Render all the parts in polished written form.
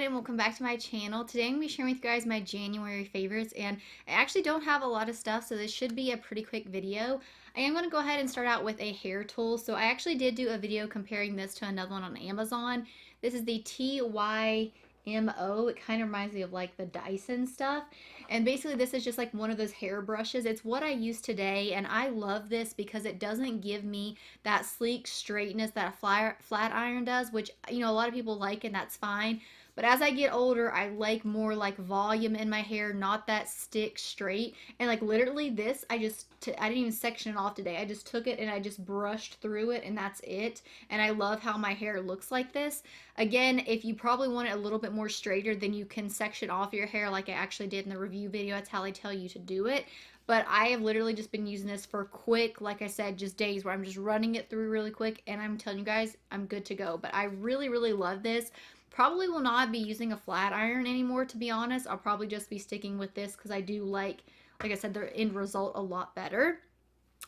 everyone, and welcome back to my channel. Today I'm going to be sharing with you guys my January favorites, and I actually don't have a lot of stuff, so this should be a pretty quick video. I am going to go ahead and start out with a hair tool. So I actually did do a video comparing this to another one on Amazon. This is the TYMO. It kind of reminds me of like the Dyson stuff. And basically this is just like one of those hair brushes. It's what I use today, and I love this because it doesn't give me that sleek straightness that a flat iron does, which, you know, a lot of people like, and that's fine. But as I get older, I like more like volume in my hair, not that stick straight. And like literally this, I didn't even section it off today. I just took it and I just brushed through it, and that's it. And I love how my hair looks like this. Again, if you probably want it a little bit more straighter, then you can section off your hair like I actually did in the review video. That's how I tell you to do it. But I have literally just been using this for quick, like I said, just days where I'm just running it through really quick, and I'm telling you guys, I'm good to go. But I really, really love this. Probably will not be using a flat iron anymore, to be honest. I'll probably just be sticking with this because I do like I said, the end result a lot better.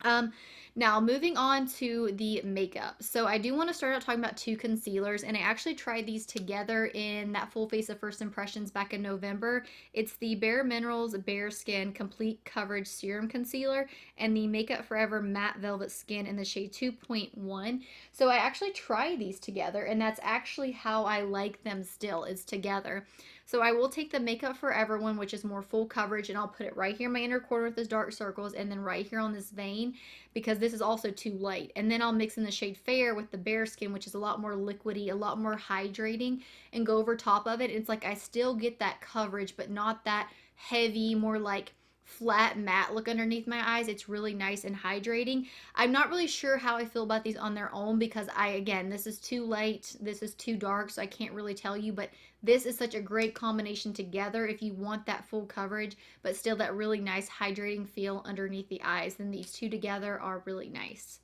Um, Now moving on to the makeup. So I do want to start out talking about two concealers, and I actually tried these together in that full face of first impressions back in November. It's the Bare Minerals Bare Skin Complete Coverage Serum Concealer and the Makeup Forever Matte Velvet Skin in the shade 2.1. So I actually tried these together, and that's actually how I like them still, is together. So I will take the Makeup Forever one, which is more full coverage, and I'll put it right here in my inner corner with those dark circles, and then right here on this vein, because this is also too light. And then I'll mix in the shade Fair with the Bare Skin, which is a lot more liquidy, a lot more hydrating, and go over top of it. It's like I still get that coverage, but not that heavy, more like flat matte look underneath my eyes. It's really nice and hydrating. I'm not really sure how I feel about these on their own because again, this is too light, this is too dark, so I can't really tell you, but this is such a great combination together if you want that full coverage, but still that really nice hydrating feel underneath the eyes. Then these two together are really nice.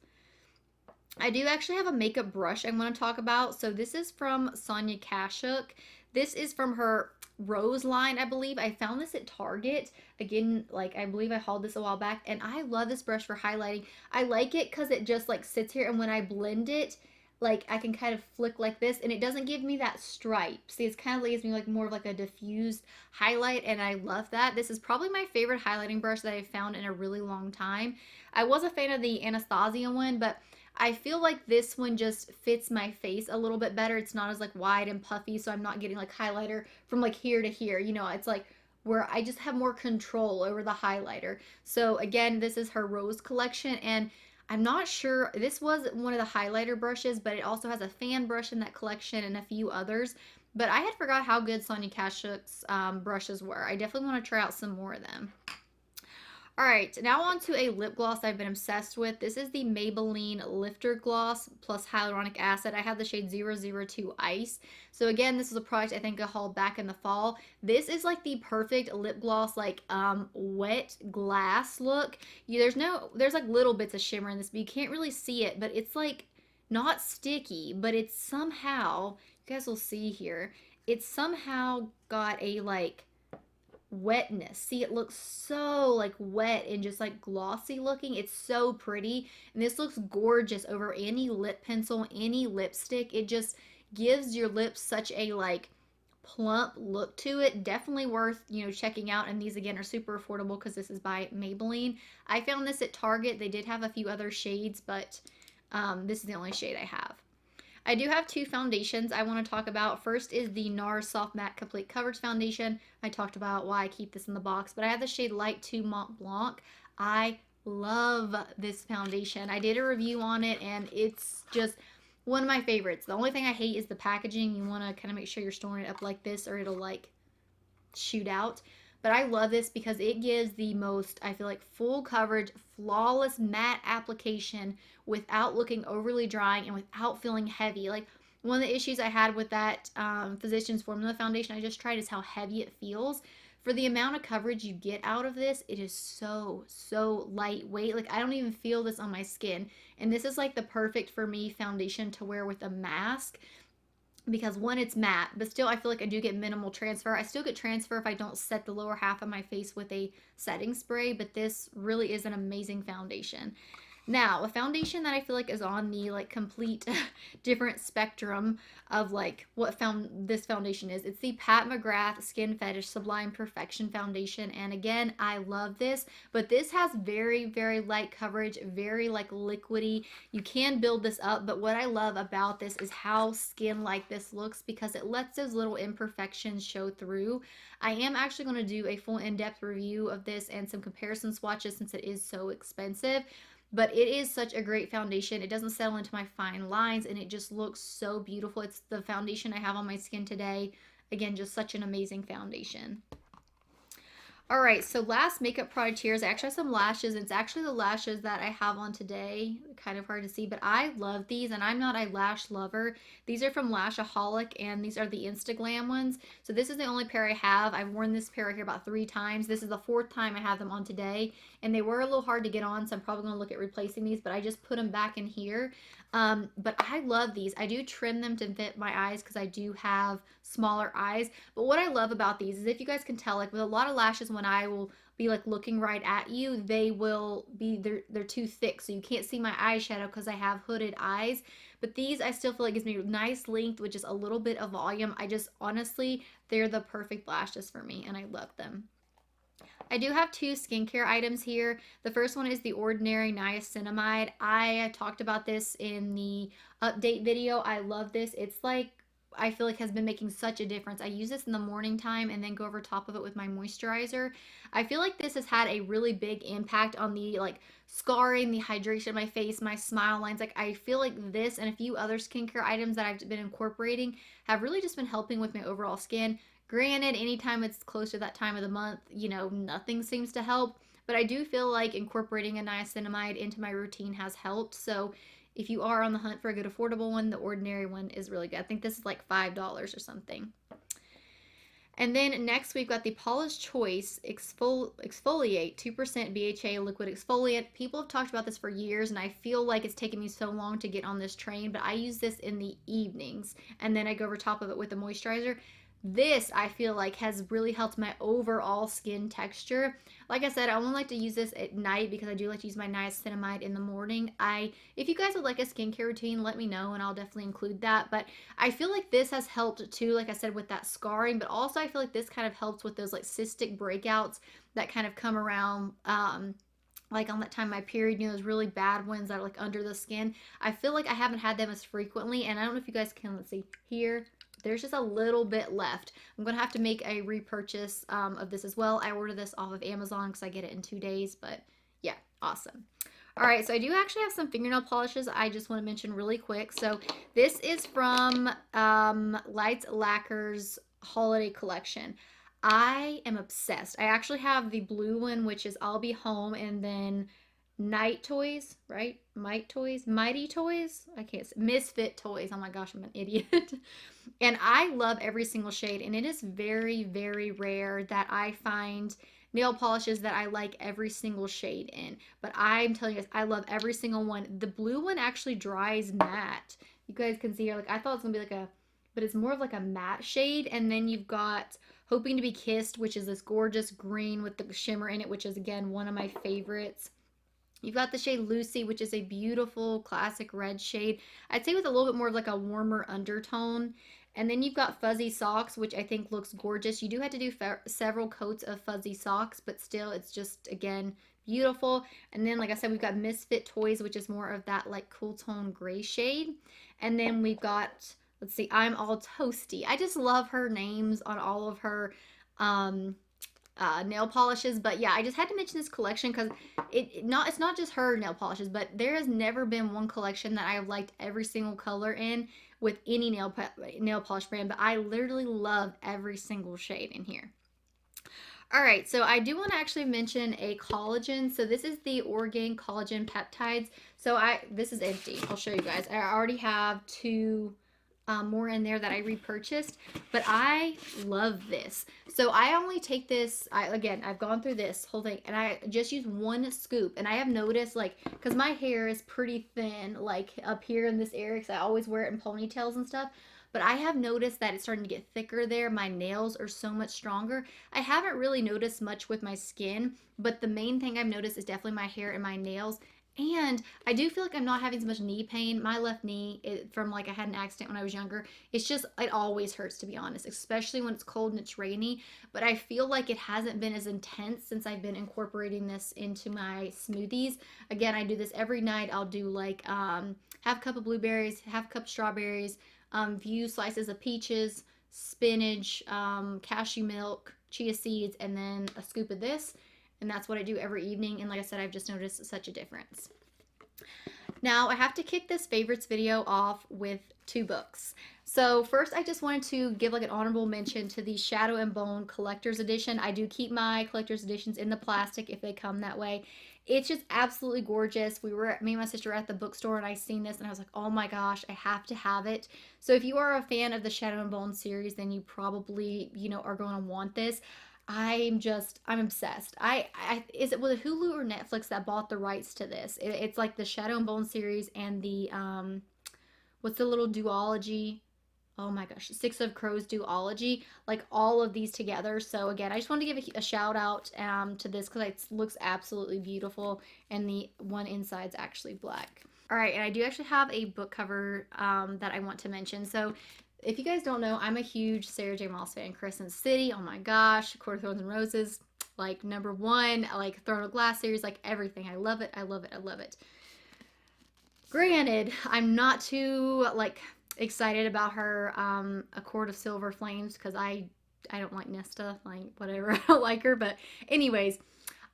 I do actually have a makeup brush I'm going to talk about. So this is from Sonia Kashuk. This is from her Rose line, I believe. I found this at Target. Again, like I believe I hauled this a while back, and I love this brush for highlighting. I like it because it just like sits here, and when I blend it, like I can kind of flick like this, and it doesn't give me that stripe. See, it's kind of gives me like more of like a diffused highlight, and I love that. This is probably my favorite highlighting brush that I've found in a really long time. I was a fan of the Anastasia one, but I feel like this one just fits my face a little bit better. It's not as like wide and puffy, so I'm not getting like highlighter from like here to here. You know, it's like where I just have more control over the highlighter. So again, this is her Rose collection, and I'm not sure, this was one of the highlighter brushes, but it also has a fan brush in that collection and a few others. But I had forgot how good Sonia Kashuk's brushes were. I definitely want to try out some more of them. All right, now on to a lip gloss I've been obsessed with. This is the Maybelline Lifter Gloss plus hyaluronic acid. I have the shade 002 Ice. So again, this is a product I think I hauled back in the fall. This is like the perfect lip gloss, like wet glass look. There's like little bits of shimmer in this, but you can't really see it. But it's like not sticky, but it's somehow, you guys will see here, it's somehow got a like wetness. See, it looks so like wet and just like glossy looking. It's so pretty, and this looks gorgeous over any lip pencil, any lipstick. It just gives your lips such a like plump look to it. Definitely worth, you know, checking out. And these again are super affordable because this is by Maybelline. I found this at Target. They did have a few other shades, but this is the only shade I have. I do have two foundations I want to talk about. First is the NARS Soft Matte Complete Coverage Foundation. I talked about why I keep this in the box, but I have the shade Light 2 Mont Blanc. I love this foundation. I did a review on it, and it's just one of my favorites. The only thing I hate is the packaging. You want to kind of make sure you're storing it up like this, or it'll like shoot out. But I love this because it gives the most, I feel like, full coverage, flawless matte application without looking overly drying and without feeling heavy. Like one of the issues I had with that Physicians Formula foundation I just tried is how heavy it feels. For the amount of coverage you get out of this, it is so, so lightweight. Like I don't even feel this on my skin. And this is like the perfect for me foundation to wear with a mask, because one, it's matte, but still I feel like I do get minimal transfer. I still get transfer if I don't set the lower half of my face with a setting spray, but this really is an amazing foundation. Now, a foundation that I feel like is on the like complete different spectrum of like what found this foundation is. It's the Pat McGrath Skin Fetish Sublime Perfection Foundation. And again, I love this, but this has very, very light coverage, very like liquidy. You can build this up, but what I love about this is how skin like this looks because it lets those little imperfections show through. I am actually going to do a full in-depth review of this and some comparison swatches since it is so expensive, but it is such a great foundation. It doesn't settle into my fine lines and it just looks so beautiful. It's the foundation I have on my skin today. Again, just such an amazing foundation. All right, so last makeup product here is I actually have some lashes. It's actually the lashes that I have on today. Kind of hard to see, but I love these, and I'm not a lash lover. These are from Lashaholic, and these are the Instaglam ones. So this is the only pair I have. I've worn this pair right here about 3 times. This is the 4th time I have them on today, and they were a little hard to get on, so I'm probably going to look at replacing these, but I just put them back in here. But I love these. I do trim them to fit my eyes because I do have smaller eyes. But what I love about these is if you guys can tell, like with a lot of lashes, when I will be like looking right at you, they will be, they're too thick. So you can't see my eyeshadow because I have hooded eyes. But these I still feel like gives me nice length with just a little bit of volume. I just honestly, they're the perfect lashes for me and I love them. I do have 2 skincare items here. The first one is the Ordinary Niacinamide. I talked about this in the update video. I love this. It's like, I feel like has been making such a difference. I use this in the morning time and then go over top of it with my moisturizer. I feel like this has had a really big impact on the like scarring, the hydration of my face, my smile lines. Like I feel like this and a few other skincare items that I've been incorporating have really just been helping with my overall skin. Granted, anytime it's close to that time of the month, you know, nothing seems to help. But I do feel like incorporating a niacinamide into my routine has helped. So if you are on the hunt for a good affordable one, the Ordinary one is really good. I think this is like $5 or something. And then next we've got the Paula's Choice Exfoliate 2% BHA liquid exfoliant. People have talked about this for years and I feel like it's taken me so long to get on this train, but I use this in the evenings and then I go over top of it with the moisturizer. This I feel like has really helped my overall skin texture. Like I said, I only like to use this at night because I do like to use my niacinamide in the morning. If you guys would like a skincare routine, let me know and I'll definitely include that. But I feel like this has helped too, like I said, with that scarring, but also I feel like this kind of helps with those like cystic breakouts that kind of come around like on that time of my period, you know, those really bad ones that are like under the skin. I feel like I haven't had them as frequently, and I don't know if you guys can, let's see here, there's just a little bit left. I'm gonna have to make a repurchase of this as well. I ordered this off of Amazon because I get it in 2 days, but yeah, awesome. All right, so I do actually have some fingernail polishes I just want to mention really quick. So this is from Lights Lacquer's Holiday Collection. I am obsessed. I actually have the blue one, which is I'll Be Home, and then Night Toys, right? Might Toys, Mighty Toys. I can't say Misfit Toys. Oh my gosh, I'm an idiot. And I love every single shade, and it is very, very rare that I find nail polishes that I like every single shade in. But I'm telling you guys, I love every single one. The blue one actually dries matte. You guys can see here, like I thought it was gonna be like a, but it's more of like a matte shade. And then you've got Hoping to Be Kissed, which is this gorgeous green with the shimmer in it, which is again one of my favorites. You've got the shade Lucy, which is a beautiful classic red shade. I'd say with a little bit more of like a warmer undertone. And then you've got Fuzzy Socks, which I think looks gorgeous. You do have to do several coats of Fuzzy Socks, but still it's just, again, beautiful. And then, like I said, we've got Misfit Toys, which is more of that like cool tone gray shade. And then we've got, let's see, I'm All Toasty. I just love her names on all of her um, nail polishes. But yeah, I just had to mention this collection because it's not just her nail polishes, but there has never been one collection that I have liked every single color in with any nail polish brand, but I literally love every single shade in here. All right, so I do want to actually mention a collagen. So this is the Orgain Collagen Peptides. So this is empty. I'll show you guys. I already have 2 more in there that I repurchased, but I love this. So I only take this, again, I've gone through this whole thing and I just use 1 scoop, and I have noticed, like, because my hair is pretty thin, like up here in this area, because I always wear it in ponytails and stuff, but I have noticed that it's starting to get thicker there. My nails are so much stronger. I haven't really noticed much with my skin, but the main thing I've noticed is definitely my hair and my nails. And I do feel like I'm not having as much knee pain. My left knee, from like I had an accident when I was younger, it's just, it always hurts to be honest, especially when it's cold and it's rainy. But I feel like it hasn't been as intense since I've been incorporating this into my smoothies. Again, I do this every night. I'll do like half a cup of blueberries, half a cup of strawberries, few slices of peaches, spinach, cashew milk, chia seeds, and then a scoop of this. And that's what I do every evening. And like I said, I've just noticed such a difference. Now I have to kick this favorites video off with two books. So first I just wanted to give like an honorable mention to the Shadow and Bone collector's edition. I do keep my collector's editions in the plastic if they come that way. It's just absolutely gorgeous. Me and my sister were at the bookstore and I seen this and I was like, oh my gosh, I have to have it. So if you are a fan of the Shadow and Bone series, then you probably, are going to want this. I'm obsessed. Is it with Hulu or Netflix that bought the rights to this? It's like the Shadow and Bone series and the what's the little duology? Oh my gosh, Six of Crows duology, like all of these together. So again, I just wanted to give a shout out to this because it looks absolutely beautiful, and the one inside's actually black. All right, and I do actually have a book cover that I want to mention. So if you guys don't know, I'm a huge Sarah J. Maas fan. Crescent City, oh my gosh, Court of Thorns and Roses, like number one. I like Throne of Glass series, like everything. I love it. I love it. I love it. Granted, I'm not too like excited about her A Court of Silver Flames because I don't like Nesta, like whatever. I don't like her, but anyways,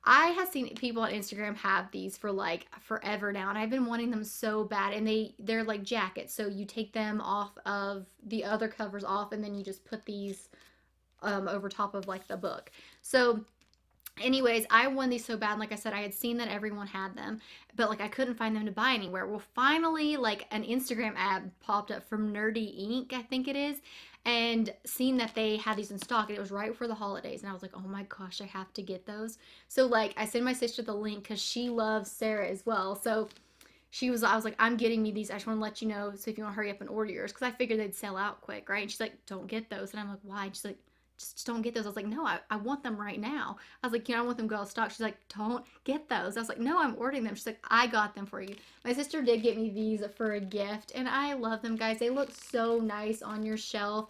I have seen people on Instagram have these for like forever now, and I've been wanting them so bad. And they're like jackets, so you take them off of the other covers off, and then you just put these over top of like the book. So anyways, I won these so bad. Like I said, I had seen that everyone had them, but like I couldn't find them to buy anywhere. Well, finally, like an Instagram ad popped up from Nerdy Ink, I think it is, and seen that they had these in stock, and it was right before the holidays, and I was like, oh my gosh, I have to get those. So like I sent my sister the link because she loves Sarah as well. So I was like, I'm getting me these. I just want to let you know. So if you want to hurry up and order yours, because I figured they'd sell out quick, right? And she's like, don't get those. And I'm like, why? And she's like, just don't get those. I was like, no, I want them right now. I was like, I want them to go out of stock. She's like, don't get those. I was like, no, I'm ordering them. She's like, I got them for you. My sister did get me these for a gift, and I love them, guys. They look so nice on your shelf.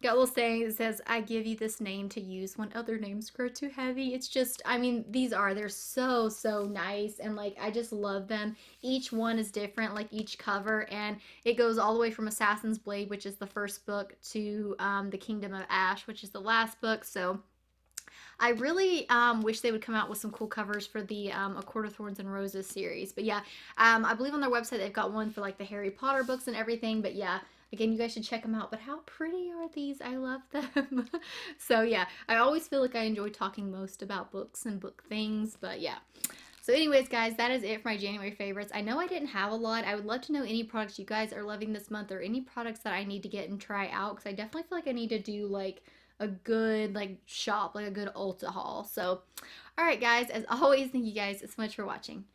Got a little saying that says, I give you this name to use when other names grow too heavy. It's just, I mean, they're so, so nice. And like, I just love them. Each one is different, like each cover. And it goes all the way from Assassin's Blade, which is the first book, to The Kingdom of Ash, which is the last book. So I really wish they would come out with some cool covers for the A Court of Thorns and Roses series. But yeah, I believe on their website they've got one for like the Harry Potter books and everything. But yeah, again, you guys should check them out. But how pretty are these? I love them. So yeah, I always feel like I enjoy talking most about books and book things. But yeah. So anyways, guys, that is it for my January favorites. I know I didn't have a lot. I would love to know any products you guys are loving this month, or any products that I need to get and try out, because I definitely feel like I need to do like a good like shop, like a good Ulta haul. So all right, guys, as always, thank you guys so much for watching.